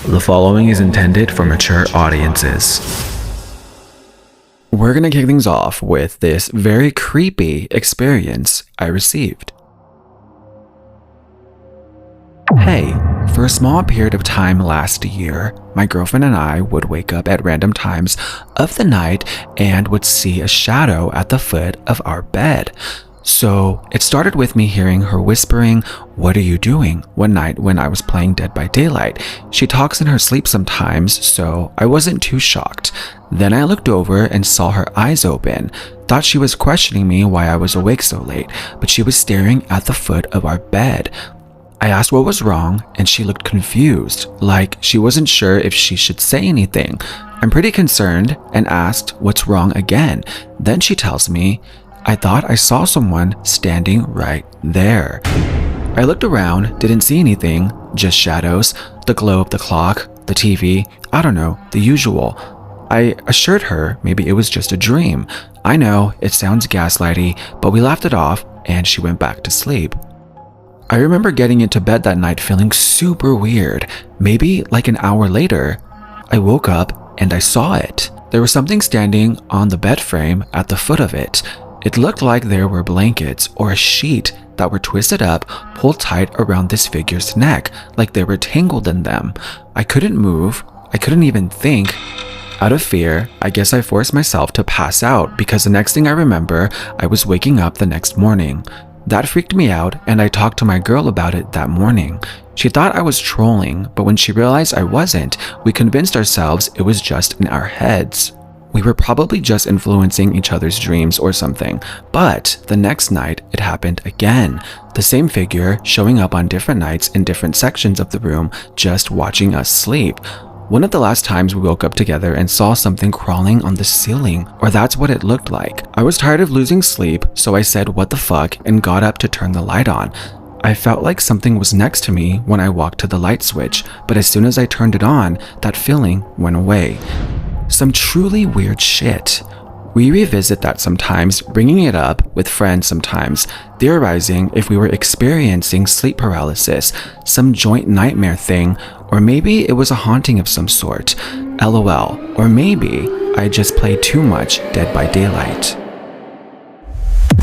The following is intended for mature audiences. We're gonna kick things off with this very creepy experience I received. Hey, for a small period of time last year, my girlfriend and I would wake up at random times of the night and would see a shadow at the foot of our bed. So it started with me hearing her whispering, "What are you doing?" one night when I was playing Dead by Daylight. She talks in her sleep sometimes, so I wasn't too shocked. Then I looked over and saw her eyes open. Thought she was questioning me why I was awake so late, but she was staring at the foot of our bed. I asked what was wrong, and she looked confused, like she wasn't sure if she should say anything. I'm pretty concerned and asked what's wrong again. Then she tells me, "I thought I saw someone standing right there." I looked around, didn't see anything, just shadows, the glow of the clock, the TV, I don't know, the usual. I assured her maybe it was just a dream. I know, it sounds gaslighty, but we laughed it off and she went back to sleep. I remember getting into bed that night feeling super weird. Maybe like an hour later, I woke up and I saw it. There was something standing on the bed frame at the foot of it. It looked like there were blankets or a sheet that were twisted up, pulled tight around this figure's neck, like they were tangled in them. I couldn't move. I couldn't even think. Out of fear, I guess I forced myself to pass out because the next thing I remember, I was waking up the next morning. That freaked me out, and I talked to my girl about it that morning. She thought I was trolling, but when she realized I wasn't, we convinced ourselves it was just in our heads. We were probably just influencing each other's dreams or something, but the next night it happened again. The same figure showing up on different nights in different sections of the room, just watching us sleep. One of the last times we woke up together and saw something crawling on the ceiling, or that's what it looked like. I was tired of losing sleep, so I said what the fuck and got up to turn the light on. I felt like something was next to me when I walked to the light switch, but as soon as I turned it on, that feeling went away. Some truly weird shit. We revisit that sometimes, bringing it up with friends sometimes, theorizing if we were experiencing sleep paralysis, some joint nightmare thing, or maybe it was a haunting of some sort. LOL. Or maybe I just played too much Dead by Daylight.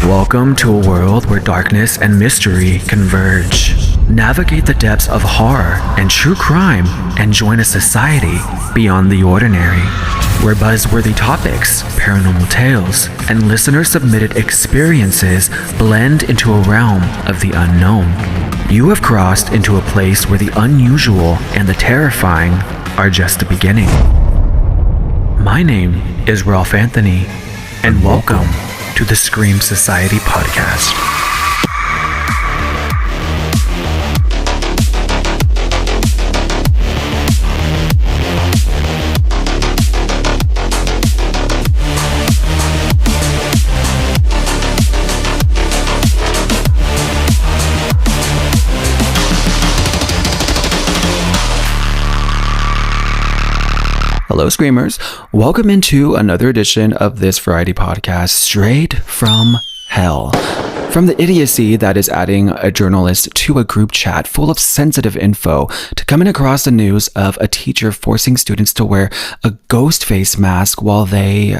Welcome to a world where darkness and mystery converge. Navigate the depths of horror and true crime and join a society beyond the ordinary, where buzzworthy topics, paranormal tales, and listener-submitted experiences blend into a realm of the unknown. You have crossed into a place where the unusual and the terrifying are just the beginning. My name is Ralph Anthony, and welcome to the Scream Society podcast. Hello, Screamers. Welcome into another edition of this variety podcast, straight from hell. From the idiocy that is adding a journalist to a group chat full of sensitive info, to coming across the news of a teacher forcing students to wear a ghost face mask while they...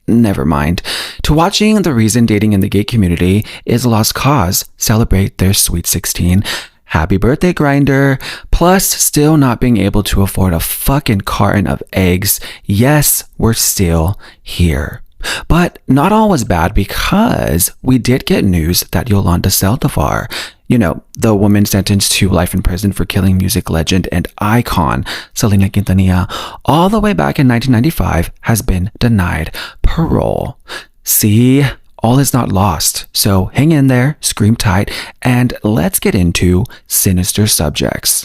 never mind. To watching the reason dating in the gay community is a lost cause celebrate their sweet 16. Happy birthday, Grinder. Plus, still not being able to afford a fucking carton of eggs. Yes, we're still here. But not all was bad because we did get news that Yolanda Saldivar, you know, the woman sentenced to life in prison for killing music legend and icon Selena Quintanilla all the way back in 1995, has been denied parole. See? All is not lost, so hang in there, scream tight, and let's get into sinister subjects.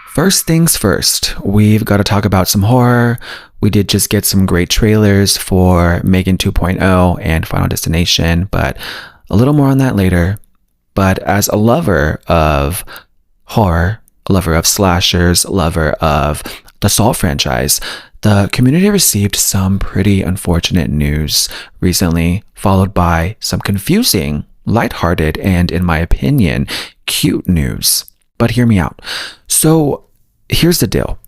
First things first, we've got to talk about some horror. We did just get some great trailers for Megan 2.0 and Final Destination, but a little more on that later. But as a lover of horror, a lover of slashers, a lover of the Saw franchise, the community received some pretty unfortunate news recently, followed by some confusing, lighthearted, and in my opinion, cute news. But hear me out. So here's the deal.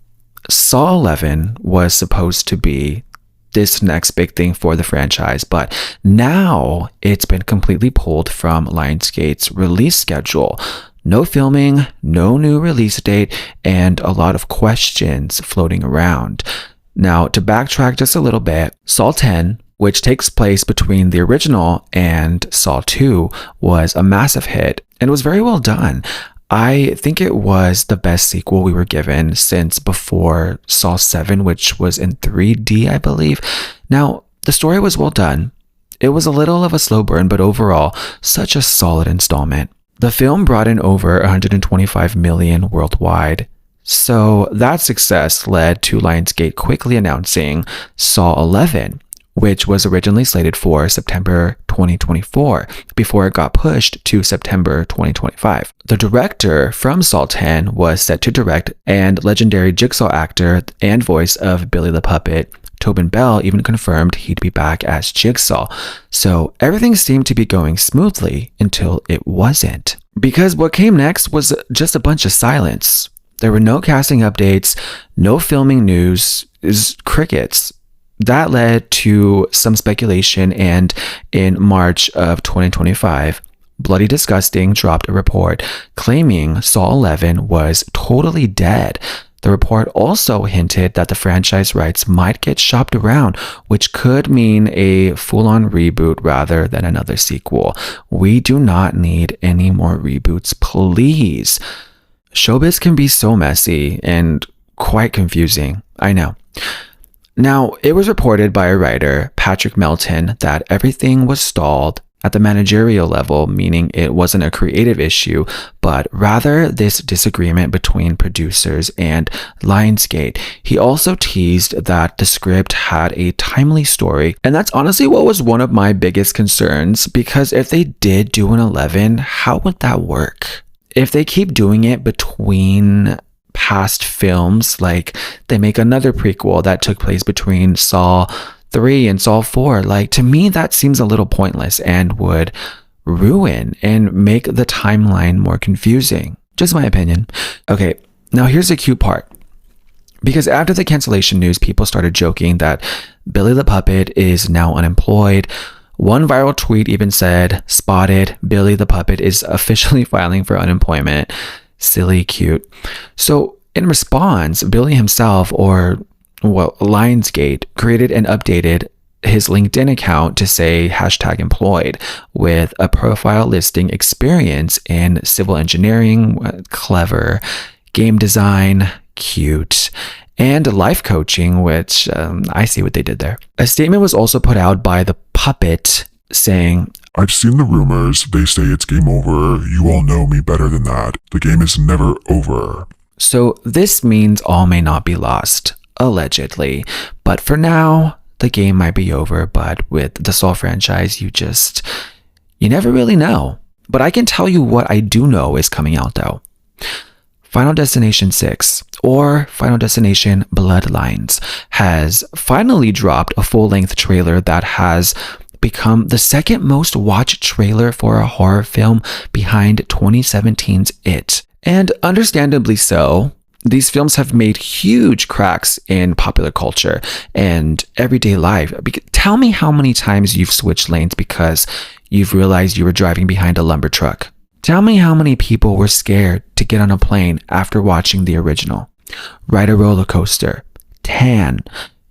Saw 11 was supposed to be this next big thing for the franchise, but now it's been completely pulled from Lionsgate's release schedule. No filming, no new release date, and a lot of questions floating around. Now, to backtrack just a little bit, Saw 10, which takes place between the original and Saw 2, was a massive hit and was very well done. I think it was the best sequel we were given since before Saw 7, which was in 3D, I believe. Now, the story was well done. It was a little of a slow burn, but overall, such a solid installment. The film brought in over 125 million worldwide. So that success led to Lionsgate quickly announcing Saw 11, which was originally slated for September 2024 before it got pushed to September 2025. The director from Saw 10 was set to direct, and legendary Jigsaw actor and voice of Billy the Puppet, Tobin Bell, even confirmed he'd be back as Jigsaw. So everything seemed to be going smoothly until it wasn't. Because what came next was just a bunch of silence. There were no casting updates, no filming news, crickets. That led to some speculation, and in March of 2025, Bloody Disgusting dropped a report claiming Saw 11 was totally dead. The report also hinted that the franchise rights might get shopped around, which could mean a full-on reboot rather than another sequel. We do not need any more reboots, please. Showbiz can be so messy and quite confusing, I know. Now, it was reported by a writer, Patrick Melton, that everything was stalled at the managerial level, meaning it wasn't a creative issue, but rather this disagreement between producers and Lionsgate. He also teased that the script had a timely story, and that's honestly what was one of my biggest concerns, because if they did do an 11, how would that work? If they keep doing it between past films, like they make another prequel that took place between Saw 3 and Saw 4, like to me that seems a little pointless and would ruin and make the timeline more confusing. Just my opinion. Okay, now here's the cute part. Because after the cancellation news, people started joking that Billy the Puppet is now unemployed. One viral tweet even said, "Spotted, Billy the Puppet is officially filing for unemployment." Silly cute. So in response, Billy himself, or Lionsgate, created and updated his LinkedIn account to say #employed with a profile listing experience in civil engineering, clever, game design, cute, and life coaching, which I see what they did there. A statement was also put out by the Puppet saying, "I've seen the rumors. They say it's game over. You all know me better than that. The game is never over." So this means all may not be lost, allegedly. But for now, the game might be over. But with the Saw franchise, you never really know. But I can tell you what I do know is coming out though. Final Destination 6, or Final Destination Bloodlines, has finally dropped a full-length trailer that has become the second most watched trailer for a horror film behind 2017's It. And understandably so. These films have made huge cracks in popular culture and everyday life. Tell me how many times you've switched lanes because you've realized you were driving behind a lumber truck. Tell me how many people were scared to get on a plane after watching the original. Ride a roller coaster. Tan.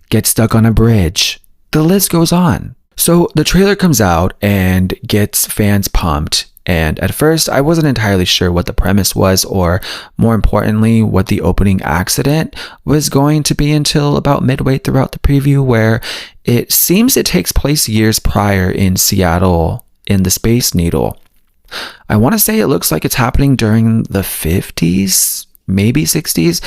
Get stuck on a bridge. The list goes on. So the trailer comes out and gets fans pumped. And at first, I wasn't entirely sure what the premise was, or more importantly, what the opening accident was going to be until about midway throughout the preview, where it seems it takes place years prior in Seattle in the Space Needle. I want to say it looks like it's happening during the 50s, maybe 60s.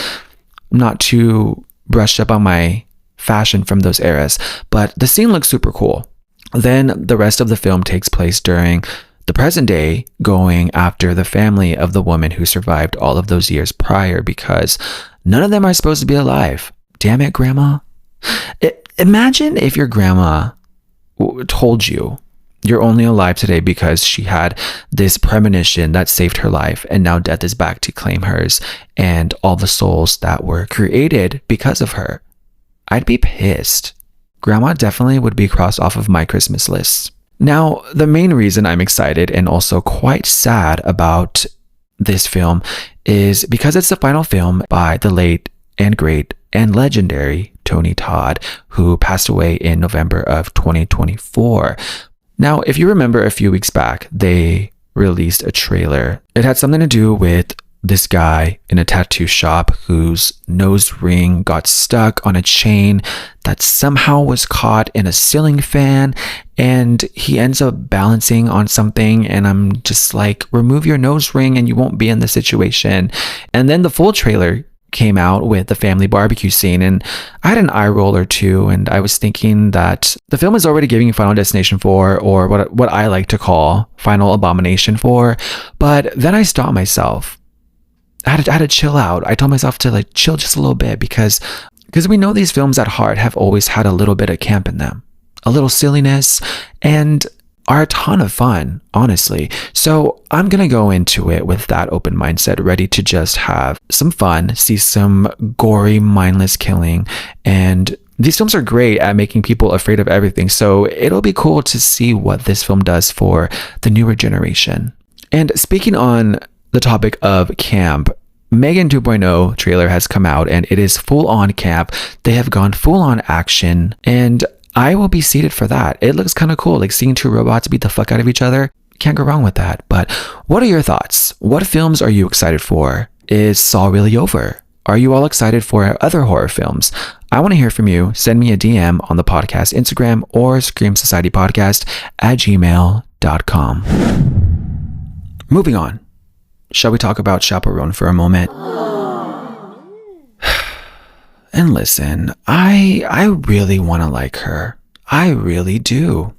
I'm not too brushed up on my fashion from those eras, but the scene looks super cool. Then the rest of the film takes place during the present day, going after the family of the woman who survived all of those years prior, because none of them are supposed to be alive. Damn it, Grandma. Imagine if your grandma told you You're only alive today because she had this premonition that saved her life, and now death is back to claim hers and all the souls that were created because of her. I'd be pissed. Grandma definitely would be crossed off of my Christmas list. Now, the main reason I'm excited and also quite sad about this film is because it's the final film by the late and great and legendary Tony Todd, who passed away in November of 2024. Now, if you remember a few weeks back, they released a trailer. It had something to do with this guy in a tattoo shop whose nose ring got stuck on a chain that somehow was caught in a ceiling fan, and he ends up balancing on something, and I'm just like, remove your nose ring and you won't be in this situation. And then the full trailer came out with the family barbecue scene, and I had an eye roll or two, and I was thinking that the film is already giving Final Destination 4, or what I like to call Final Abomination 4, but then I stopped myself. I had to chill out. I told myself to like chill just a little bit because we know these films at heart have always had a little bit of camp in them, a little silliness, and are a ton of fun, honestly. So I'm going to go into it with that open mindset, ready to just have some fun, see some gory, mindless killing. And these films are great at making people afraid of everything. So it'll be cool to see what this film does for the newer generation. And speaking on the topic of camp, Megan 2.0 trailer has come out, and it is full on camp. They have gone full on action, and I will be seated for that. It looks kind of cool, like seeing two robots beat the fuck out of each other. Can't go wrong with that. But what are your thoughts? What films are you excited for? Is Saw really over? Are you all excited for other horror films? I want to hear from you. Send me a DM on the podcast Instagram or screamsocietypodcast@gmail.com. Moving on. Shall we talk about Chappell Roan for a moment? And listen, I really want to like her. I really do.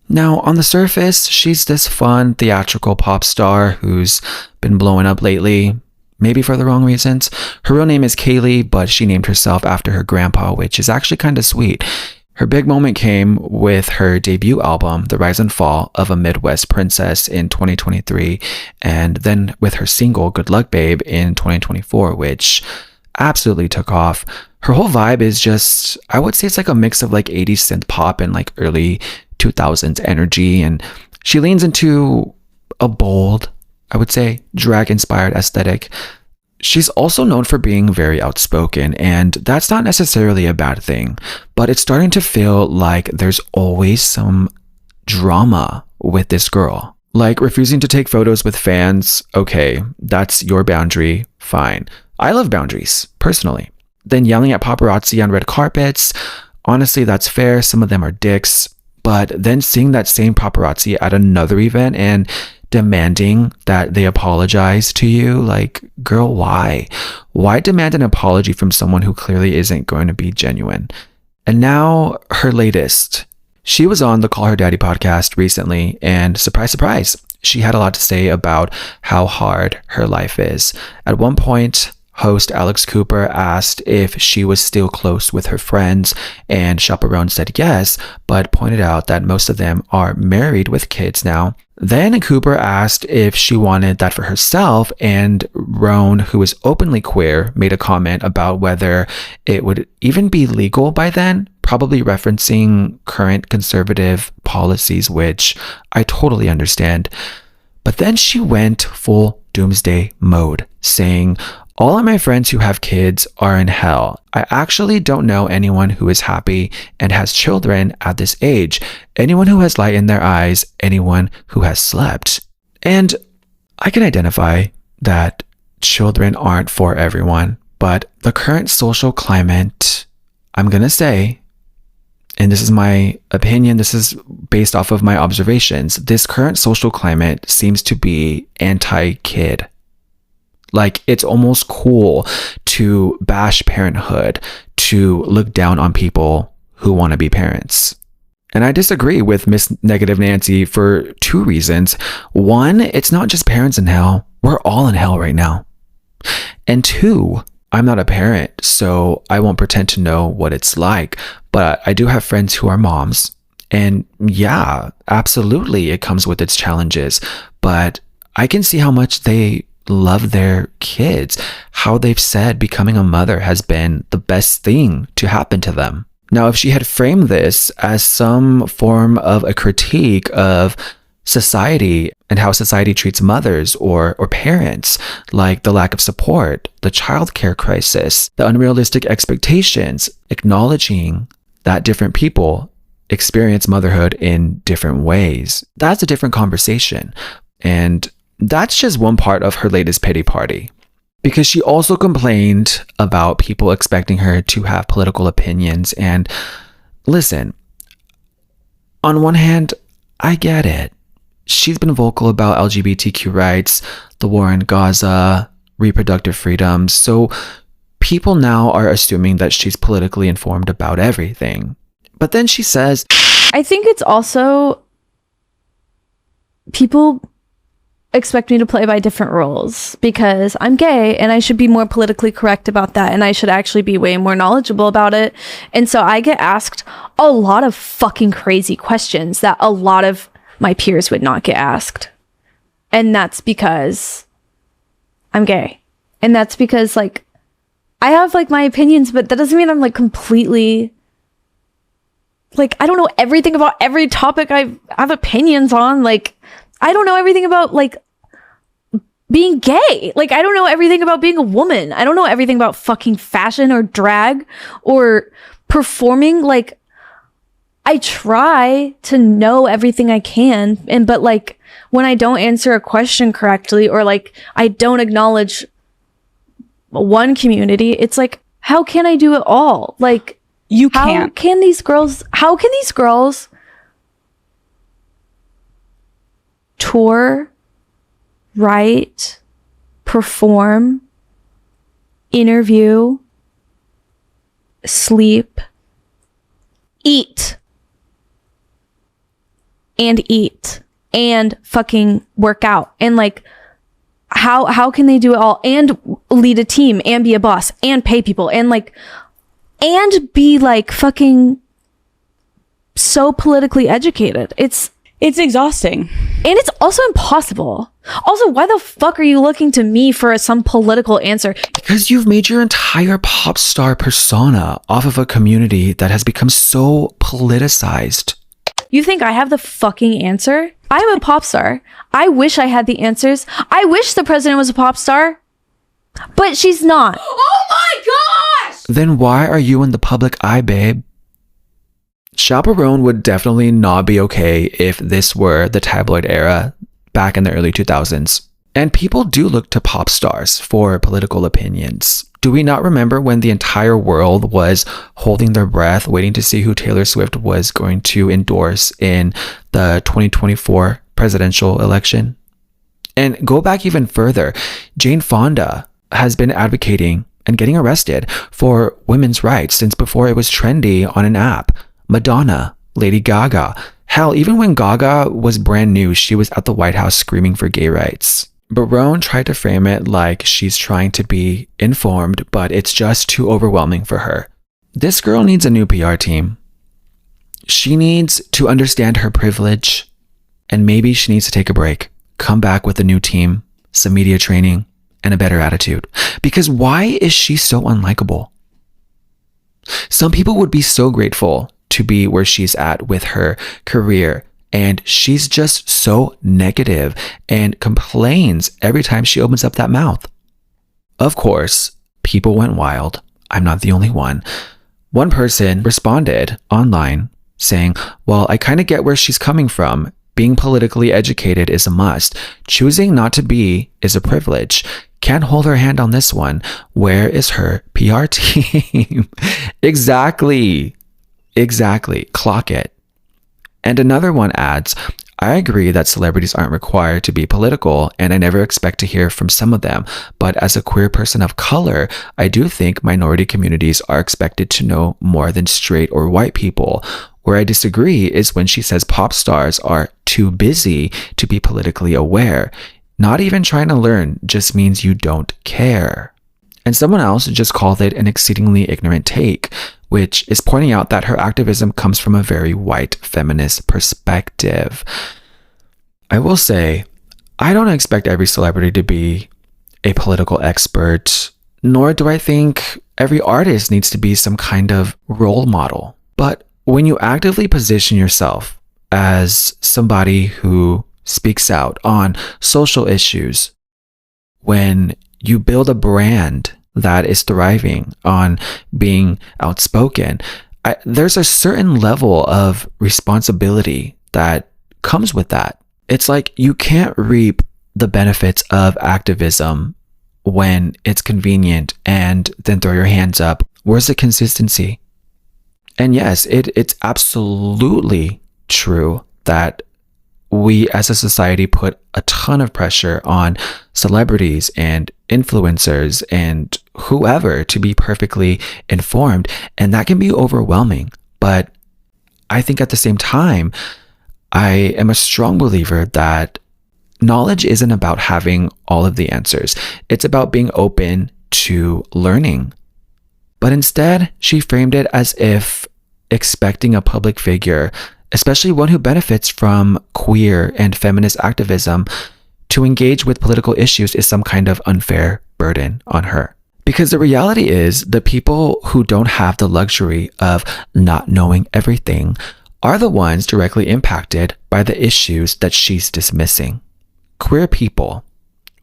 Now, on the surface, she's this fun, theatrical pop star who's been blowing up lately, maybe for the wrong reasons. Her real name is Kaylee, but she named herself after her grandpa, which is actually kind of sweet. Her big moment came with her debut album, The Rise and Fall of a Midwest Princess, in 2023, and then with her single, Good Luck Babe, in 2024, which absolutely took off. Her whole vibe is just, I would say it's like a mix of like 80s synth pop and like early 2000s energy, and she leans into a bold, I would say, drag-inspired aesthetic. She's also known for being very outspoken, and that's not necessarily a bad thing, but it's starting to feel like there's always some drama with this girl. Like refusing to take photos with fans, okay, that's your boundary, fine. I love boundaries, personally. Then yelling at paparazzi on red carpets, honestly, that's fair, some of them are dicks, but then seeing that same paparazzi at another event and demanding that they apologize to you, like, girl, why? Why demand an apology from someone who clearly isn't going to be genuine? And now her latest. She was on the Call Her Daddy podcast recently, and surprise, surprise, she had a lot to say about how hard her life is. At one point, host Alex Cooper asked if she was still close with her friends, and Chappell Roan said yes, but pointed out that most of them are married with kids now. Then Cooper asked if she wanted that for herself, and Roan, who is openly queer, made a comment about whether it would even be legal by then, probably referencing current conservative policies, which I totally understand. But then she went full doomsday mode, saying, "All of my friends who have kids are in hell. I actually don't know anyone who is happy and has children at this age. Anyone who has light in their eyes, anyone who has slept." And I can identify that children aren't for everyone, but the current social climate, I'm going to say, and this is my opinion, this is based off of my observations, this current social climate seems to be anti-kid. Like, it's almost cool to bash parenthood, to look down on people who want to be parents. And I disagree with Miss Negative Nancy for two reasons. One, it's not just parents in hell. We're all in hell right now. And two, I'm not a parent, so I won't pretend to know what it's like. But I do have friends who are moms, And yeah, absolutely, it comes with its challenges, but I can see how much they love their kids, how they've said becoming a mother has been the best thing to happen to them. Now, if she had framed this as some form of a critique of society and how society treats mothers or parents, like the lack of support, the childcare crisis, the unrealistic expectations, acknowledging that different people experience motherhood in different ways, that's a different conversation. And that's just one part of her latest pity party. Because she also complained about people expecting her to have political opinions. And listen, on one hand, I get it. She's been vocal about LGBTQ rights, the war in Gaza, reproductive freedoms. So people now are assuming that she's politically informed about everything. But then she says, I think it's also people expect me to play by different rules because I'm gay and I should be more politically correct about that, and I should actually be way more knowledgeable about it. And so I get asked a lot of fucking crazy questions that a lot of my peers would not get asked. And that's because I'm gay. And that's because, like, I have, like, my opinions, but that doesn't mean I'm, like, completely... Like, I don't know everything about every topic I have opinions on. Like, I don't know everything about, like, being gay. Like, I don't know everything about being a woman. I don't know everything about fucking fashion or drag or performing. Like, I try to know everything I can. But, like, when I don't answer a question correctly or, like, I don't acknowledge one community, it's like, how can I do it all? Like, you can't. How can these girls tour, write, perform, interview, sleep, eat, and fucking work out? And, like, how can they do it all and lead a team and be a boss and pay people and, like, and be, like, fucking so politically educated? It's exhausting. And it's also impossible. Also, why the fuck are you looking to me for some political answer? because you've made your entire pop star persona off of a community that has become so politicized. You think I have the fucking answer? I'm a pop star. I wish I had the answers. I wish the president was a pop star. But she's not. Oh my gosh! Then why are you in the public eye, babe? Chappell Roan would definitely not be okay if this were the tabloid era back in the early 2000s. And people do look to pop stars for political opinions. Do we not remember when the entire world was holding their breath, waiting to see who Taylor Swift was going to endorse in the 2024 presidential election? And go back even further, Jane Fonda has been advocating and getting arrested for women's rights since before it was trendy on an app. Madonna, Lady Gaga. Hell, even when Gaga was brand new, she was at the White House screaming for gay rights. But Roan tried to frame it like she's trying to be informed, but it's just too overwhelming for her. This girl needs a new PR team. She needs to understand her privilege, and maybe she needs to take a break, come back with a new team, some media training, and a better attitude. Because why is she so unlikable? Some people would be so grateful to be where she's at with her career, and she's just so negative and complains every time she opens up that mouth. Of course, people went wild. I'm not the only one. One person responded online saying, well, I kind of get where she's coming from. Being politically educated is a must. Choosing not to be is a privilege. Can't hold her hand on this one. Where is her PR team? Exactly. Clock it. And another one adds, I agree that celebrities aren't required to be political, and I never expect to hear from some of them. But as a queer person of color, I do think minority communities are expected to know more than straight or white people. Where I disagree is when she says pop stars are too busy to be politically aware. Not even trying to learn just means you don't care. And someone else just called it an exceedingly ignorant take, which is pointing out that her activism comes from a very white feminist perspective. I will say, I don't expect every celebrity to be a political expert, nor do I think every artist needs to be some kind of role model. But when you actively position yourself as somebody who speaks out on social issues, when you build a brand that is thriving on being outspoken, there's a certain level of responsibility that comes with that. It's like you can't reap the benefits of activism when it's convenient and then throw your hands up. Where's the consistency? And yes, it's absolutely true that we as a society put a ton of pressure on celebrities and influencers and whoever to be perfectly informed, and that can be overwhelming. But I think at the same time, I am a strong believer that knowledge isn't about having all of the answers. It's about being open to learning. But instead, she framed it as if expecting a public figure, especially one who benefits from queer and feminist activism, to engage with political issues is some kind of unfair burden on her. Because the reality is, the people who don't have the luxury of not knowing everything are the ones directly impacted by the issues that she's dismissing. Queer people,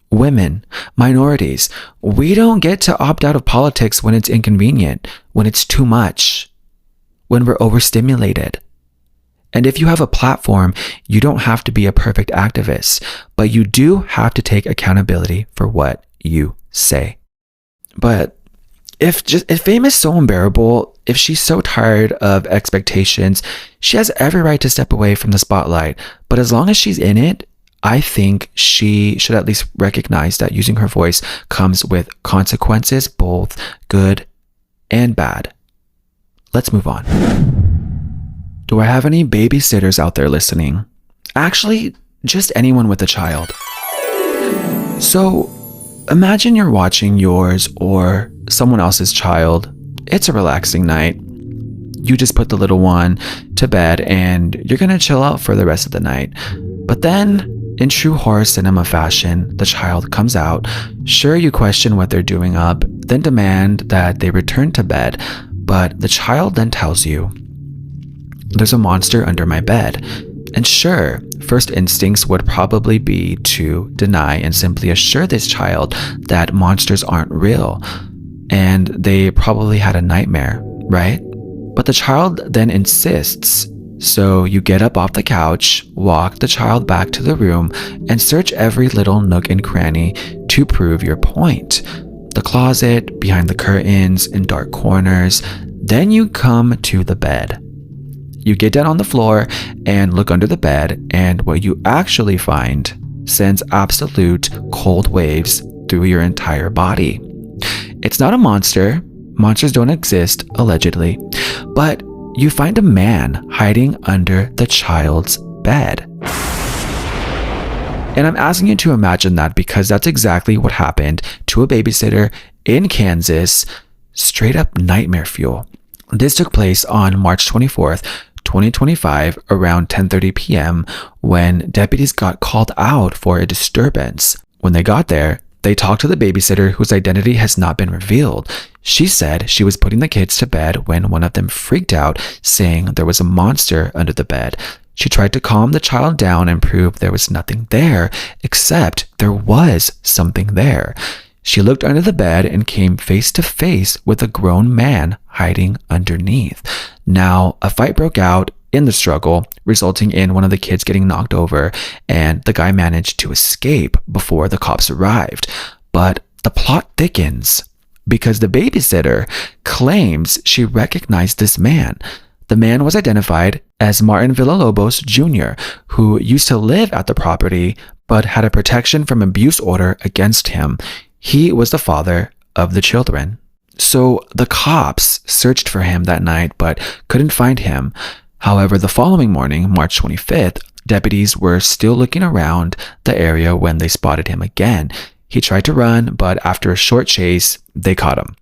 women, minorities, we don't get to opt out of politics when it's inconvenient, when it's too much, when we're overstimulated. And if you have a platform, you don't have to be a perfect activist, but you do have to take accountability for what you say. But if fame is so unbearable, if she's so tired of expectations, she has every right to step away from the spotlight. But as long as she's in it, I think she should at least recognize that using her voice comes with consequences, both good and bad. Let's move on. Do I have any babysitters out there listening? Actually, just anyone with a child. So, imagine you're watching yours or someone else's child. It's a relaxing night. You just put the little one to bed and you're gonna chill out for the rest of the night. But then, in true horror cinema fashion, the child comes out. Sure, you question what they're doing up, then demand that they return to bed. But the child then tells you, "There's a monster under my bed." And sure, first instincts would probably be to deny and simply assure this child that monsters aren't real. And they probably had a nightmare, right? But the child then insists. So you get up off the couch, walk the child back to the room, and search every little nook and cranny to prove your point. The closet, behind the curtains, in dark corners. Then you come to the bed. You get down on the floor and look under the bed, and what you actually find sends absolute cold waves through your entire body. It's not a monster. Monsters don't exist, allegedly. But you find a man hiding under the child's bed. And I'm asking you to imagine that because that's exactly what happened to a babysitter in Kansas. Straight up nightmare fuel. This took place on March 24th, 2025, around 10:30 p.m. when deputies got called out for a disturbance. When they got there, they talked to the babysitter, whose identity has not been revealed. She said she was putting the kids to bed when one of them freaked out, saying there was a monster under the bed. She tried to calm the child down and prove there was nothing there, except there was something there. She looked under the bed and came face to face with a grown man hiding underneath. Now, a fight broke out in the struggle, resulting in one of the kids getting knocked over, and the guy managed to escape before the cops arrived. But the plot thickens because the babysitter claims she recognized this man. The man was identified as Martin Villalobos Jr., who used to live at the property but had a protection from abuse order against him. He was the father of the children. So the cops searched for him that night but couldn't find him. However, the following morning, March 25th, deputies were still looking around the area when they spotted him again. He tried to run, but after a short chase, they caught him.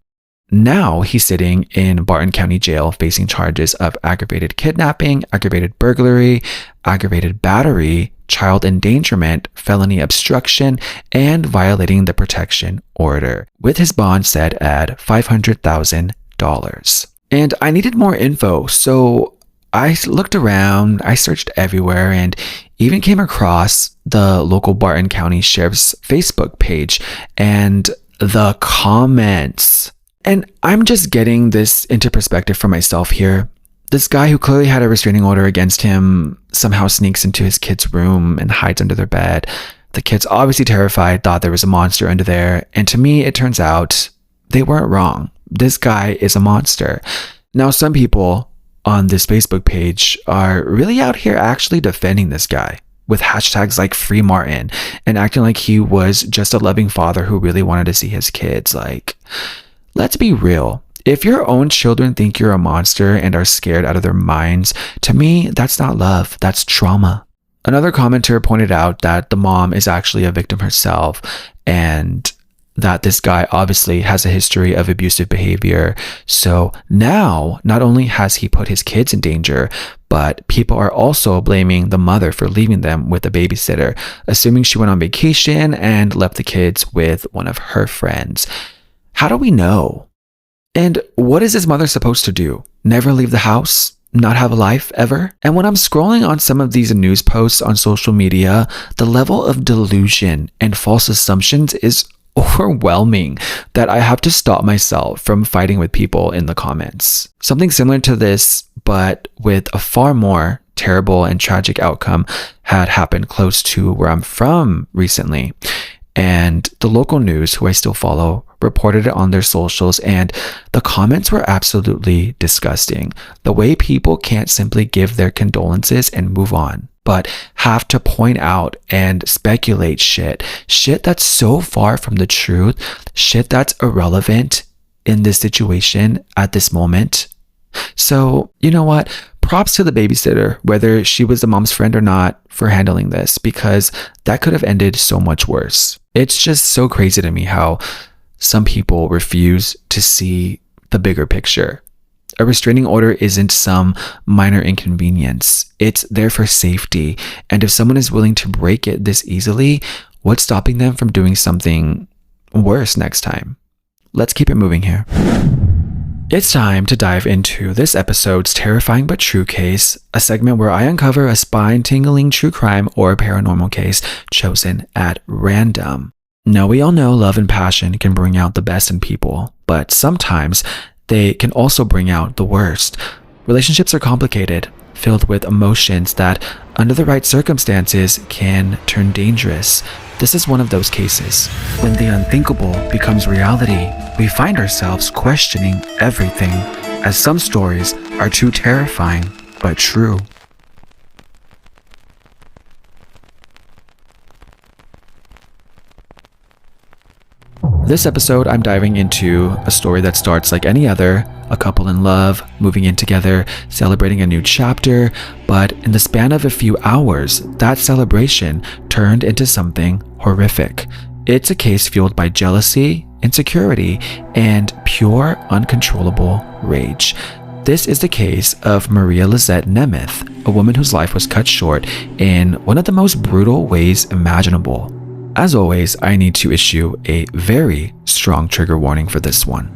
now he's sitting in Barton County Jail facing charges of aggravated kidnapping, aggravated burglary, aggravated battery, child endangerment, felony obstruction, and violating the protection order, with his bond set at $500,000. And I needed more info, so I looked around, I searched everywhere, and even came across the local Barton County Sheriff's Facebook page and the comments. And I'm just getting this into perspective for myself here. This guy who clearly had a restraining order against him somehow sneaks into his kid's room and hides under their bed. The kids, obviously terrified, thought there was a monster under there. And to me, it turns out they weren't wrong. This guy is a monster. Now, some people on this Facebook page are really out here actually defending this guy with hashtags like Free Martin and acting like he was just a loving father who really wanted to see his kids. Like, let's be real. If your own children think you're a monster and are scared out of their minds, to me, that's not love, that's trauma. Another commenter pointed out that the mom is actually a victim herself and that this guy obviously has a history of abusive behavior. So now, not only has he put his kids in danger, but people are also blaming the mother for leaving them with a babysitter, assuming she went on vacation and left the kids with one of her friends. How do we know? And what is his mother supposed to do? Never leave the house? Not have a life ever? And when I'm scrolling on some of these news posts on social media, the level of delusion and false assumptions is overwhelming that I have to stop myself from fighting with people in the comments. Something similar to this, but with a far more terrible and tragic outcome, had happened close to where I'm from recently. And the local news, who I still follow, reported it on their socials, and the comments were absolutely disgusting. The way people can't simply give their condolences and move on, but have to point out and speculate shit that's so far from the truth, shit that's irrelevant in this situation at this moment. So, you know what? Props to the babysitter, whether she was the mom's friend or not, for handling this, because that could have ended so much worse. It's just so crazy to me how some people refuse to see the bigger picture. A restraining order isn't some minor inconvenience. It's there for safety. And if someone is willing to break it this easily, what's stopping them from doing something worse next time? Let's keep it moving here. It's time to dive into this episode's terrifying but true case, a segment where I uncover a spine-tingling true crime or paranormal case chosen at random. Now, we all know love and passion can bring out the best in people, but sometimes they can also bring out the worst. Relationships are complicated, filled with emotions that, under the right circumstances, can turn dangerous. This is one of those cases. When the unthinkable becomes reality, we find ourselves questioning everything, as some stories are too terrifying but true. This episode, I'm diving into a story that starts like any other, a couple in love, moving in together, celebrating a new chapter, but in the span of a few hours, that celebration turned into something horrific. It's a case fueled by jealousy, insecurity, and pure, uncontrollable rage. This is the case of Maria Lizette Nemeth, a woman whose life was cut short in one of the most brutal ways imaginable. As always, I need to issue a very strong trigger warning for this one.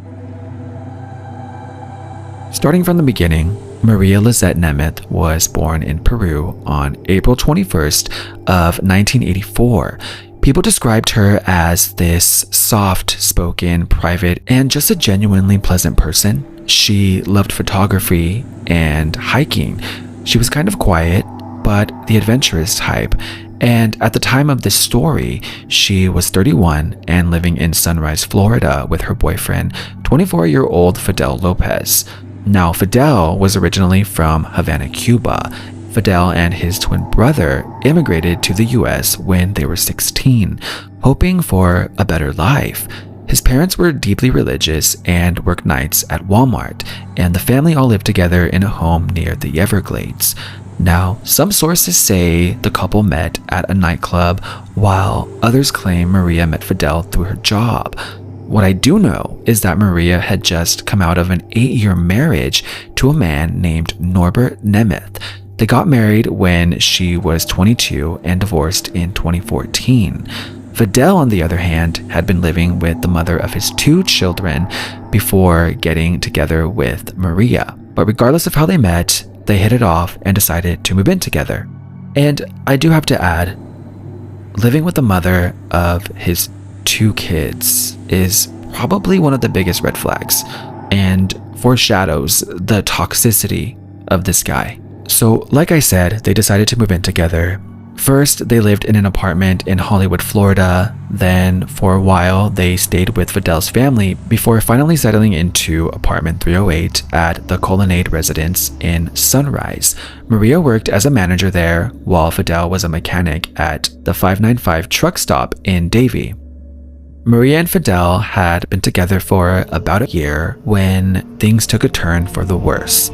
Starting from the beginning, Maria Lizette Nemeth was born in Peru on April 21st of 1984. People described her as this soft-spoken, private, and just a genuinely pleasant person. She loved photography and hiking. She was kind of quiet, but the adventurous type. And at the time of this story, she was 31 and living in Sunrise, Florida with her boyfriend, 24-year-old Fidel Lopez. Now, Fidel was originally from Havana, Cuba. Fidel and his twin brother immigrated to the US when they were 16, hoping for a better life. His parents were deeply religious and worked nights at Walmart, and the family all lived together in a home near the Everglades. Now, some sources say the couple met at a nightclub, while others claim Maria met Fidel through her job. What I do know is that Maria had just come out of an 8-year marriage to a man named Norbert Nemeth. They got married when she was 22 and divorced in 2014. Fidel, on the other hand, had been living with the mother of his 2 children before getting together with Maria. But regardless of how they met, they hit it off and decided to move in together. And I do have to add, living with the mother of his 2 kids is probably one of the biggest red flags and foreshadows the toxicity of this guy. So, like I said, they decided to move in together. First, they lived in an apartment in Hollywood, Florida. Then, for a while, they stayed with Fidel's family before finally settling into apartment 308 at the Colonnade residence in Sunrise. Maria worked as a manager there, while Fidel was a mechanic at the 595 truck stop in Davie. Maria and Fidel had been together for about a year when things took a turn for the worse.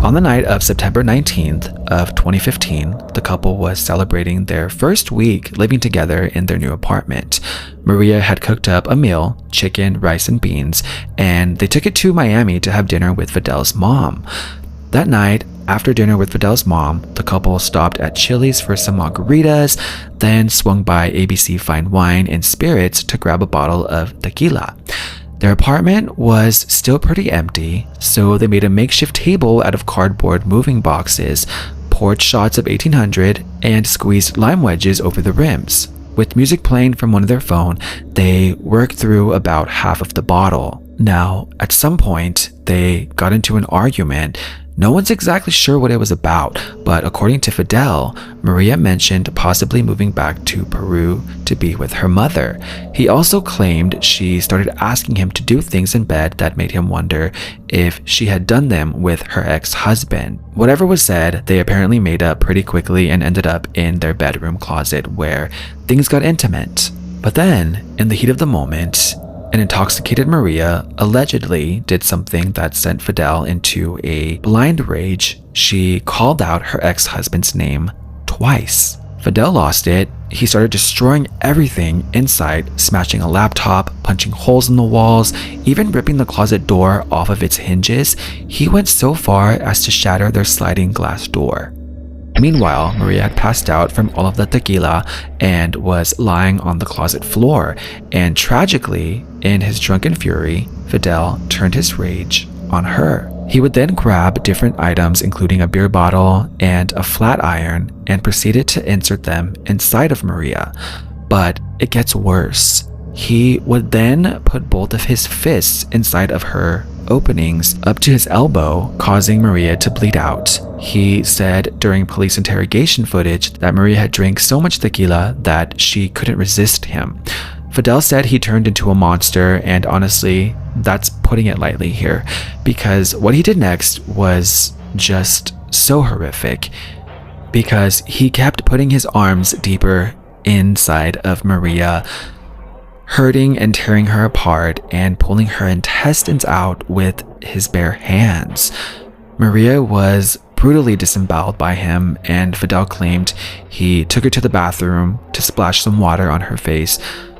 On the night of September 19th of 2015, the couple was celebrating their first week living together in their new apartment. Maria had cooked up a meal, chicken, rice, and beans, and they took it to Miami to have dinner with Fidel's mom. That night, after dinner with Fidel's mom, the couple stopped at Chili's for some margaritas, then swung by ABC Fine Wine and Spirits to grab a bottle of tequila. Their apartment was still pretty empty, so they made a makeshift table out of cardboard moving boxes, poured shots of 1800, and squeezed lime wedges over the rims. With music playing from one of their phone, they worked through about half of the bottle. Now, at some point, they got into an argument. No one's exactly sure what it was about, but according to Fidel, Maria mentioned possibly moving back to Peru to be with her mother. He also claimed she started asking him to do things in bed that made him wonder if she had done them with her ex-husband. Whatever was said, they apparently made up pretty quickly and ended up in their bedroom closet where things got intimate. But then, in the heat of the moment, an intoxicated Maria allegedly did something that sent Fidel into a blind rage. She called out her ex-husband's name twice. Fidel lost it. He started destroying everything inside, smashing a laptop, punching holes in the walls, even ripping the closet door off of its hinges. He went so far as to shatter their sliding glass door. Meanwhile, Maria had passed out from all of the tequila and was lying on the closet floor. And tragically, in his drunken fury, Fidel turned his rage on her. He would then grab different items, including a beer bottle and a flat iron, and proceeded to insert them inside of Maria. But it gets worse. He would then put both of his fists inside of her openings up to his elbow, causing Maria to bleed out. He said during police interrogation footage that Maria had drank so much tequila that she couldn't resist him. Fidel said he turned into a monster, and honestly, that's putting it lightly here, because what he did next was just so horrific, because he kept putting his arms deeper inside of Maria, hurting and tearing her apart and pulling her intestines out with his bare hands. Maria was brutally disemboweled by him, and Fidel claimed he took her to the bathroom to splash some water on her face.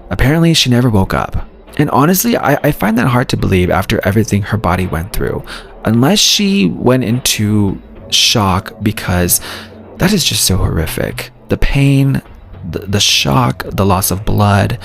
Apparently, she never woke up. And honestly, I find that hard to believe after everything her body went through, unless she went into shock, because that is just so horrific. The pain, the shock, the loss of blood.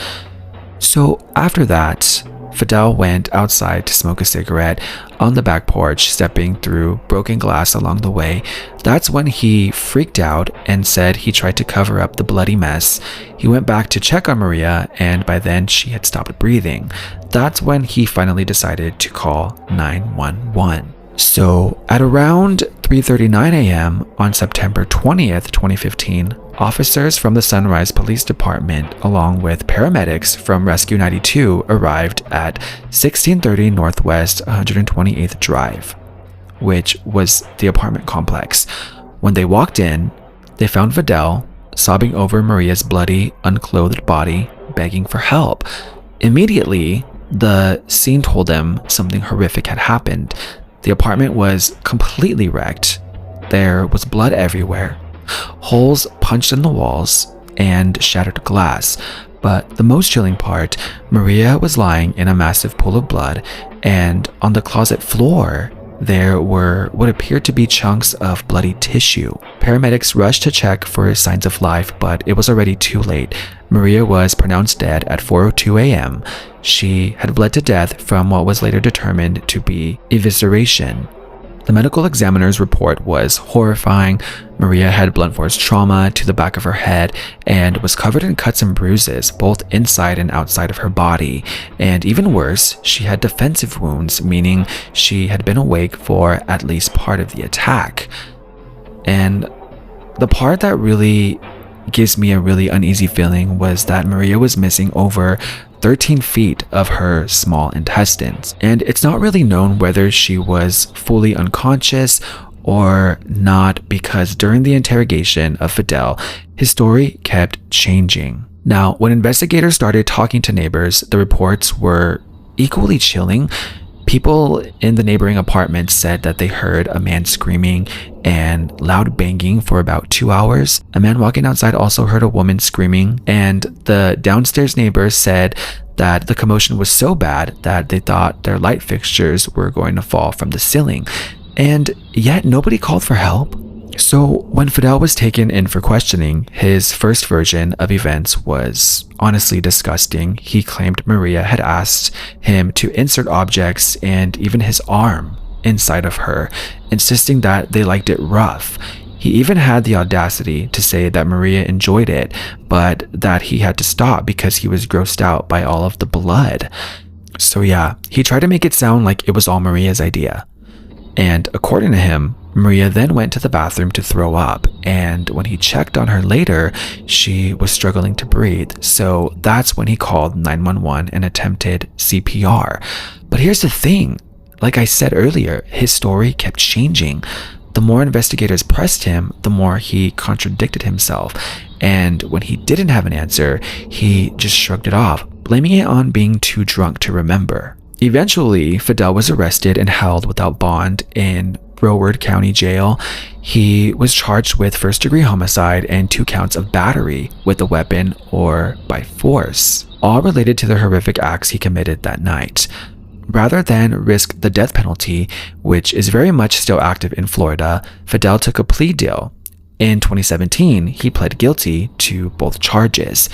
So after that, Fidel went outside to smoke a cigarette on the back porch, stepping through broken glass along the way. That's when he freaked out and said he tried to cover up the bloody mess. He went back to check on Maria, and by then she had stopped breathing. That's when he finally decided to call 911. So at around 3:39 a.m. on September 20th, 2015, officers from the Sunrise Police Department, along with paramedics from Rescue 92, arrived at 1630 Northwest 128th Drive, which was the apartment complex. When they walked in, they found Fidel sobbing over Maria's bloody, unclothed body, begging for help. Immediately, the scene told them something horrific had happened. The apartment was completely wrecked. There was blood everywhere, holes punched in the walls, and shattered glass. But the most chilling part, Maria was lying in a massive pool of blood, and on the closet floor, there were what appeared to be chunks of bloody tissue. Paramedics rushed to check for signs of life, but it was already too late. Maria was pronounced dead at 4:02 a.m. She had bled to death from what was later determined to be evisceration. The medical examiner's report was horrifying. Maria had blunt force trauma to the back of her head and was covered in cuts and bruises, both inside and outside of her body. And even worse, she had defensive wounds, meaning she had been awake for at least part of the attack. And the part that really gives me a really uneasy feeling was that Maria was missing over 13 feet of her small intestines. And it's not really known whether she was fully unconscious or not, because during the interrogation of Fidel, his story kept changing. Now, when investigators started talking to neighbors, the reports were equally chilling. People in the neighboring apartments said that they heard a man screaming and loud banging for about 2 hours. A man walking outside also heard a woman screaming, and the downstairs neighbors said that the commotion was so bad that they thought their light fixtures were going to fall from the ceiling. And yet nobody called for help. So when Fidel was taken in for questioning, his first version of events was honestly disgusting. He claimed Maria had asked him to insert objects and even his arm inside of her, insisting that they liked it rough. He even had the audacity to say that Maria enjoyed it, but that he had to stop because he was grossed out by all of the blood. So yeah, he tried to make it sound like it was all Maria's idea. And according to him, Maria then went to the bathroom to throw up, and when he checked on her later, she was struggling to breathe. So that's when he called 911 and attempted CPR. But here's the thing, like I said earlier, his story kept changing. The more investigators pressed him, the more he contradicted himself. And when he didn't have an answer, he just shrugged it off, blaming it on being too drunk to remember. Eventually, Fidel was arrested and held without bond in Broward County Jail. He was charged with first-degree homicide and 2 counts of battery with a weapon or by force, all related to the horrific acts he committed that night. Rather than risk the death penalty, which is very much still active in Florida, Fidel took a plea deal. In 2017, he pled guilty to both charges.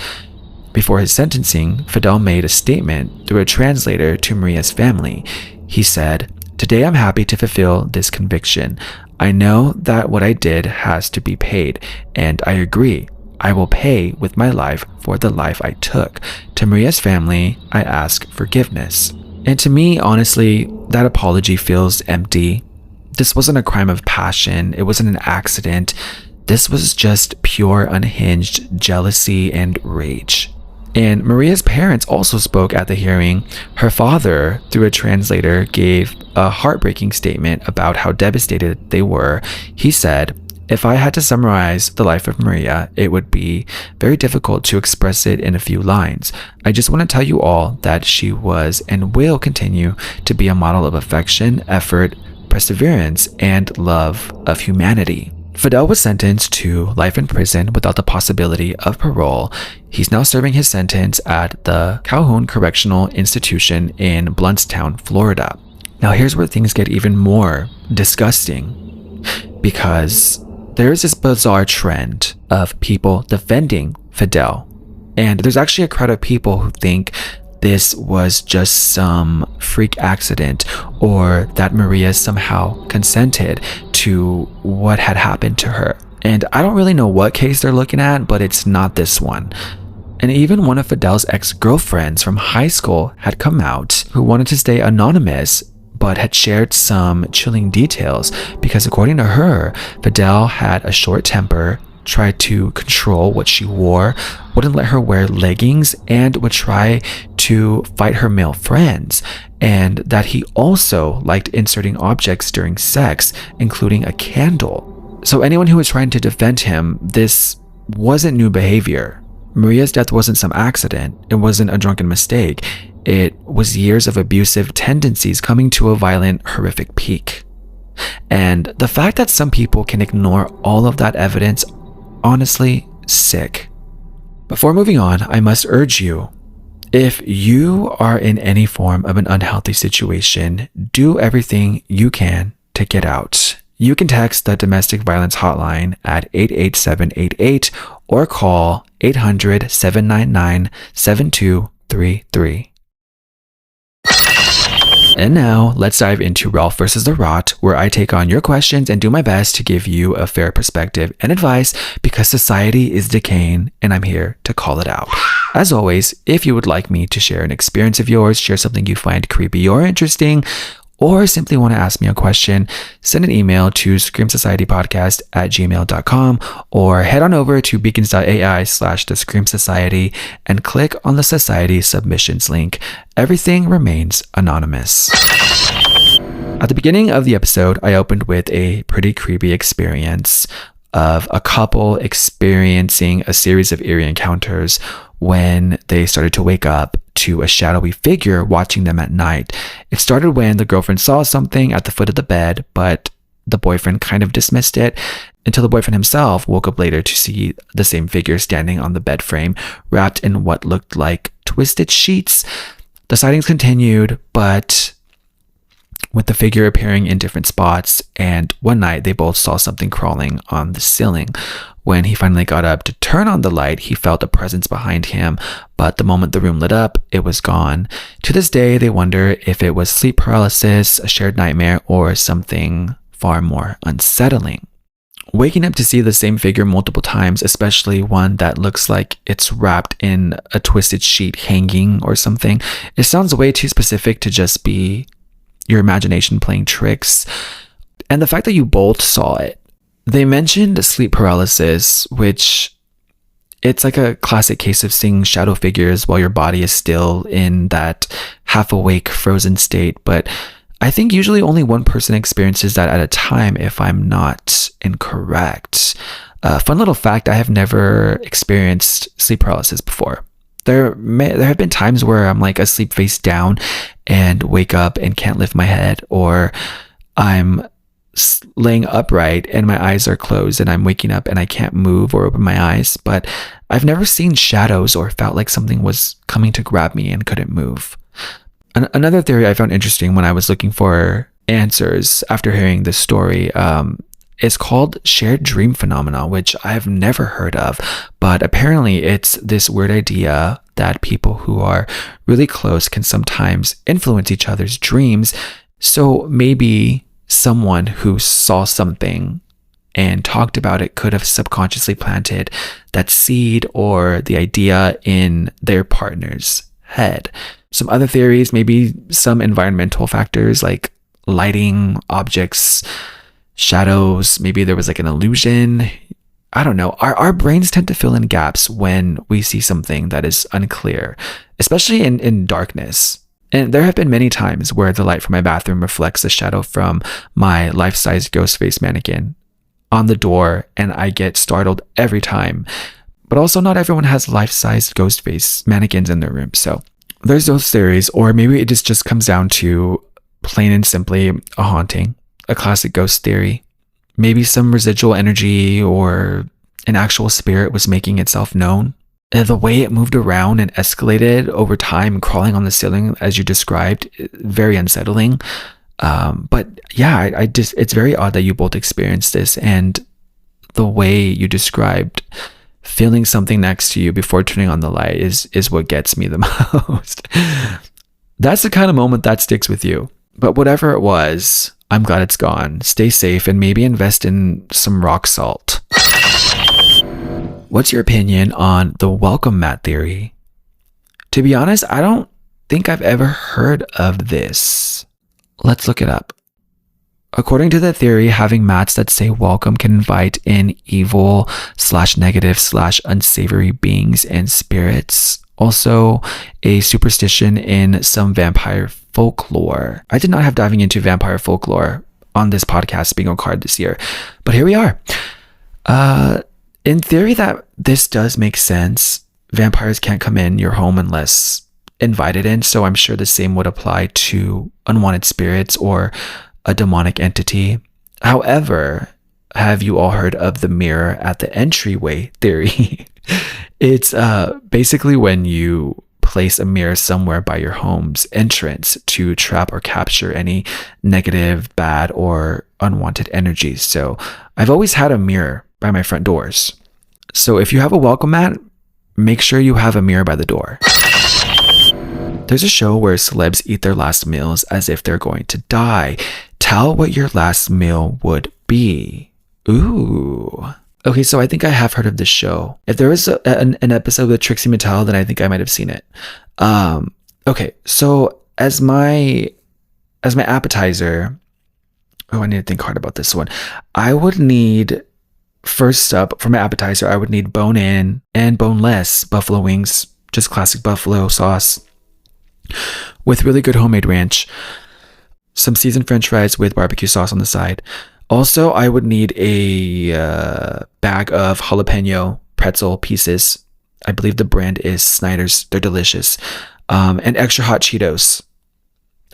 Before his sentencing, Fidel made a statement through a translator to Maria's family. He said, "Today I'm happy to fulfill this conviction. I know that what I did has to be paid, and I agree. I will pay with my life for the life I took. To Maria's family, I ask forgiveness." And to me, honestly, that apology feels empty. This wasn't a crime of passion. It wasn't an accident. This was just pure unhinged jealousy and rage. And Maria's parents also spoke at the hearing. Her father, through a translator, gave a heartbreaking statement about how devastated they were. He said, "If I had to summarize the life of Maria, it would be very difficult to express it in a few lines. I just want to tell you all that she was and will continue to be a model of affection, effort, perseverance, and love of humanity." Fidel was sentenced to life in prison without the possibility of parole. He's now serving his sentence at the Calhoun Correctional Institution in Blountstown, Florida. Now here's where things get even more disgusting, because there's this bizarre trend of people defending Fidel. And there's actually a crowd of people who think this was just some freak accident, or that Maria somehow consented to what had happened to her. And I don't really know what case they're looking at, but it's not this one. And even one of Fidel's ex-girlfriends from high school had come out, who wanted to stay anonymous, but had shared some chilling details because according to her, Fidel had a short temper, tried to control what she wore, wouldn't let her wear leggings, and would try to fight her male friends, and that he also liked inserting objects during sex, including a candle. So anyone who was trying to defend him, this wasn't new behavior. Maria's death wasn't some accident. It wasn't a drunken mistake. It was years of abusive tendencies coming to a violent, horrific peak. And the fact that some people can ignore all of that evidence, honestly, sick. Before moving on, I must urge you, if you are in any form of an unhealthy situation, do everything you can to get out. You can text the domestic violence hotline at 88788 or call 800-799-7233. And now, let's dive into Ralph versus the Rot, where I take on your questions and do my best to give you a fair perspective and advice because society is decaying and I'm here to call it out. As always, if you would like me to share an experience of yours, share something you find creepy or interesting, or simply want to ask me a question, send an email to screamsocietypodcast@gmail.com or head on over to beacons.ai/the Scream Society and click on the Society submissions link. Everything remains anonymous. At the beginning of the episode, I opened with a pretty creepy experience of a couple experiencing a series of eerie encounters when they started to wake up to a shadowy figure watching them at night. It started when the girlfriend saw something at the foot of the bed, but the boyfriend kind of dismissed it until the boyfriend himself woke up later to see the same figure standing on the bed frame, wrapped in what looked like twisted sheets. The sightings continued, but with the figure appearing in different spots, and one night they both saw something crawling on the ceiling. When he finally got up to turn on the light, he felt a presence behind him, but the moment the room lit up, it was gone. To this day, they wonder if it was sleep paralysis, a shared nightmare, or something far more unsettling. Waking up to see the same figure multiple times, especially one that looks like it's wrapped in a twisted sheet hanging or something, it sounds way too specific to just be your imagination playing tricks. And the fact that you both saw it. They mentioned sleep paralysis, which it's like a classic case of seeing shadow figures while your body is still in that half awake frozen state. But I think usually only one person experiences that at a time, if I'm not incorrect. Fun little fact, I have never experienced sleep paralysis before. There have been times where I'm like asleep face down and wake up and can't lift my head, or I'm laying upright and my eyes are closed and I'm waking up and I can't move or open my eyes. But I've never seen shadows or felt like something was coming to grab me and couldn't move. Another theory I found interesting when I was looking for answers after hearing this story is called shared dream phenomena, which I've never heard of, but apparently it's this weird idea that people who are really close can sometimes influence each other's dreams. So maybe someone who saw something and talked about it could have subconsciously planted that seed or the idea in their partner's head. Some other theories, maybe some environmental factors like lighting, objects, shadows, maybe there was like an illusion. I don't know. Our brains tend to fill in gaps when we see something that is unclear, especially in darkness. And there have been many times where the light from my bathroom reflects the shadow from my life-size ghost face mannequin on the door, and I get startled every time. But also not everyone has life-sized ghost face mannequins in their room. So there's those theories, or maybe it just comes down to plain and simply a haunting, a classic ghost theory. Maybe some residual energy or an actual spirit was making itself known. And the way it moved around and escalated over time, crawling on the ceiling, as you described, very unsettling. But yeah, it's very odd that you both experienced this, and the way you described feeling something next to you before turning on the light is what gets me the most. That's the kind of moment that sticks with you. But whatever it was, I'm glad it's gone. Stay safe and maybe invest in some rock salt. What's your opinion on the welcome mat theory? To be honest, I don't think I've ever heard of this. Let's look it up. According to the theory, having mats that say welcome can invite in evil / negative / unsavory beings and spirits. Also, a superstition in some vampire folklore. I did not have diving into vampire folklore on this podcast bingo card this year, but here we are. In theory, that this does make sense. Vampires can't come in your home unless invited in, so I'm sure the same would apply to unwanted spirits or a demonic entity. However, have you all heard of the mirror at the entryway theory? It's basically when you place a mirror somewhere by your home's entrance to trap or capture any negative, bad, or unwanted energies. So I've always had a mirror by my front doors. So if you have a welcome mat, make sure you have a mirror by the door. There's a show where celebs eat their last meals as if they're going to die. Tell what your last meal would be. Ooh. Okay, so I think I have heard of this show. If there was an episode with Trixie Mattel, then I think I might have seen it. Okay, so as my appetizer, I need to think hard about this one. I would need, first up, for my appetizer, I would need bone-in and boneless buffalo wings, just classic buffalo sauce, with really good homemade ranch, some seasoned french fries with barbecue sauce on the side. Also, I would need a bag of jalapeno pretzel pieces. I believe the brand is Snyder's. They're delicious. And extra hot Cheetos.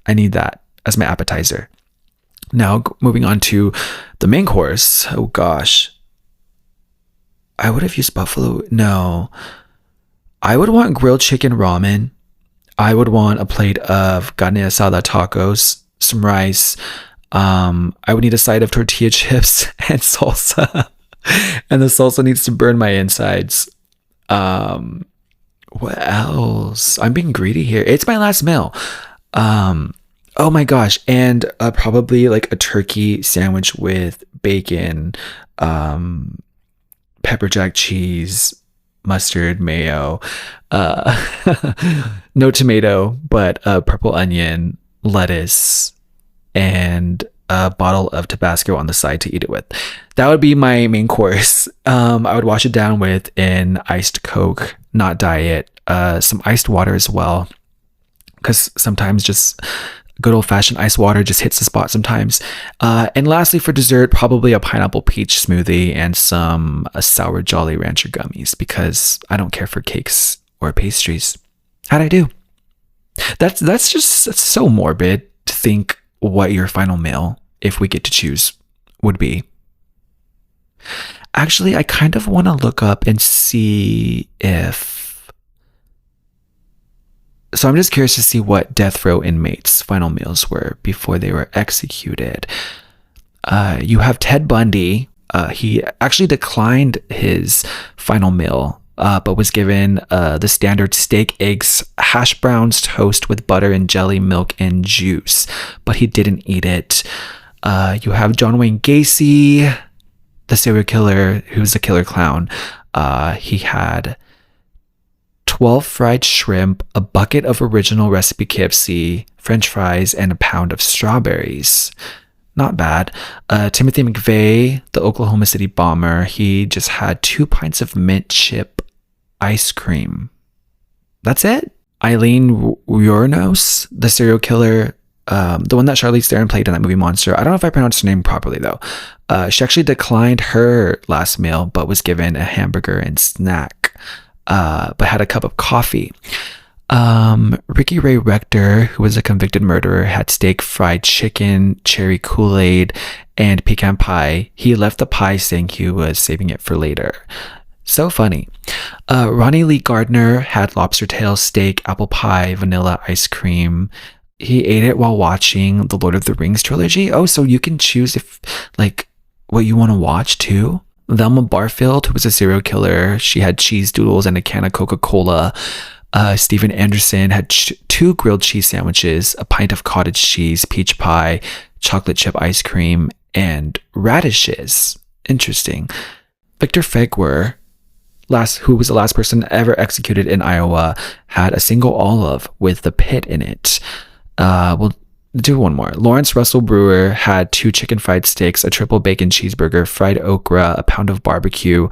I need that as my appetizer. Now, moving on to the main course. Oh, gosh. I would have used buffalo. No. I would want grilled chicken ramen. I would want a plate of carne asada tacos, some rice. I would need a side of tortilla chips and salsa. And the salsa needs to burn my insides. What else? I'm being greedy here. It's my last meal. Oh my gosh. And probably like a turkey sandwich with bacon, pepper jack cheese, mustard, mayo, no tomato, but purple onion, lettuce, and a bottle of Tabasco on the side to eat it with. That would be my main course. I would wash it down with an iced Coke, not diet, some iced water as well, because sometimes just good old-fashioned ice water just hits the spot sometimes. And lastly, for dessert, probably a pineapple peach smoothie and some sour Jolly Rancher gummies, because I don't care for cakes or pastries. How'd I do? That's so morbid to think what your final meal, if we get to choose, would be. Actually, I kind of want to look up and see if... So I'm just curious to see what death row inmates' final meals were before they were executed. You have Ted Bundy. He actually declined his final meal, but was given the standard steak, eggs, hash browns, toast with butter and jelly, milk, and juice, but he didn't eat it. You have John Wayne Gacy, the serial killer, who's a killer clown. He had 12 fried shrimp, a bucket of original recipe KFC, French fries, and a pound of strawberries. Not bad. Timothy McVeigh, the Oklahoma City bomber, he just had 2 pints of mint chip ice cream. That's it. Eileen Wuornos, the serial killer, the one that Charlize Theron played in that movie Monster. I don't know if I pronounced her name properly though. She actually declined her last meal, but was given a hamburger and snack, but had a cup of coffee. Ricky Ray Rector, who was a convicted murderer, had steak, fried chicken, cherry Kool-Aid, and pecan pie. He left the pie saying he was saving it for later. So funny. Ronnie Lee Gardner had lobster tail, steak, apple pie, vanilla ice cream. He ate it while watching the Lord of the Rings trilogy. Oh, so you can choose if what you want to watch too. Velma Barfield, who was a serial killer, she had cheese doodles and a can of Coca-Cola. Steven Anderson had 2 grilled cheese sandwiches, a pint of cottage cheese, peach pie, chocolate chip ice cream, and radishes. Interesting. Victor Fegwer, who was the last person ever executed in Iowa, had a single olive with the pit in it. We'll do one more. Lawrence Russell Brewer had 2 chicken fried steaks, a triple bacon cheeseburger, fried okra, a pound of barbecue,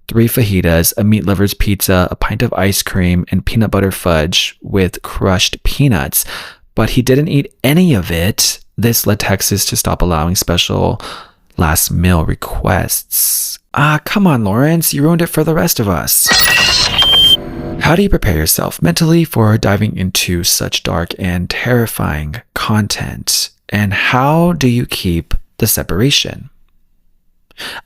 3 fajitas, a meat lover's pizza, a pint of ice cream, and peanut butter fudge with crushed peanuts. But he didn't eat any of it. This led Texas to stop allowing special last meal requests. Come on, Lawrence, you ruined it for the rest of us. How do you prepare yourself mentally for diving into such dark and terrifying content? And how do you keep the separation?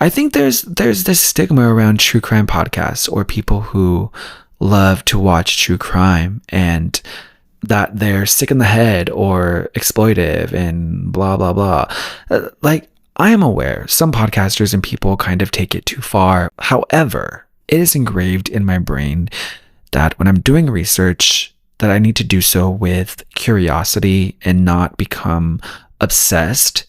I think there's this stigma around true crime podcasts or people who love to watch true crime, and that they're sick in the head or exploitive and blah blah blah. Like, I am aware some podcasters and people kind of take it too far. However, it is engraved in my brain that when I'm doing research, that I need to do so with curiosity and not become obsessed.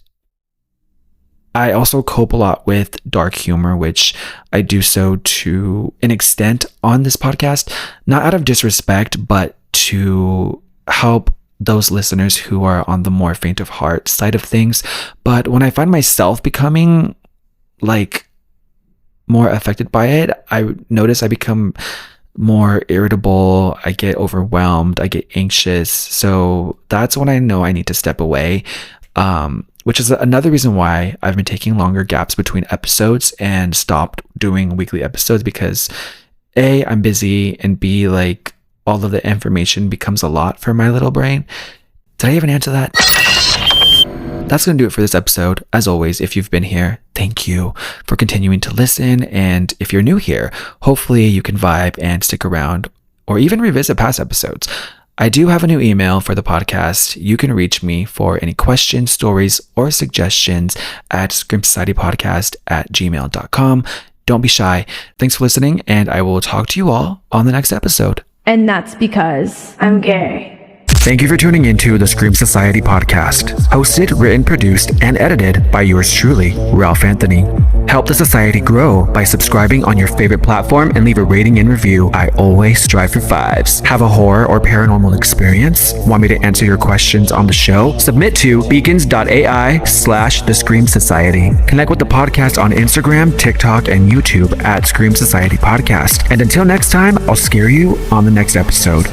I also cope a lot with dark humor, which I do so to an extent on this podcast, not out of disrespect, but to help those listeners who are on the more faint of heart side of things. But when I find myself becoming like more affected by it, I notice I become more irritable, I get overwhelmed, I get anxious. So that's when I know I need to step away. Which is another reason why I've been taking longer gaps between episodes and stopped doing weekly episodes, because A, I'm busy, and B, like, all of the information becomes a lot for my little brain. Did I even answer that? That's going to do it for this episode. As always, if you've been here, thank you for continuing to listen. And if you're new here, hopefully you can vibe and stick around or even revisit past episodes. I do have a new email for the podcast. You can reach me for any questions, stories, or suggestions at screamsocietypodcast@gmail.com. Don't be shy. Thanks for listening, and I will talk to you all on the next episode. And that's because I'm gay. Thank you for tuning into the Scream Society podcast, hosted, written, produced, and edited by yours truly, Ralph Anthony. Help the society grow by subscribing on your favorite platform and leave a rating and review. I always strive for 5s. Have a horror or paranormal experience? Want me to answer your questions on the show? Submit to beacons.ai/The Scream Society. Connect with the podcast on Instagram, TikTok, and YouTube at Scream Society Podcast. And until next time, I'll scare you on the next episode.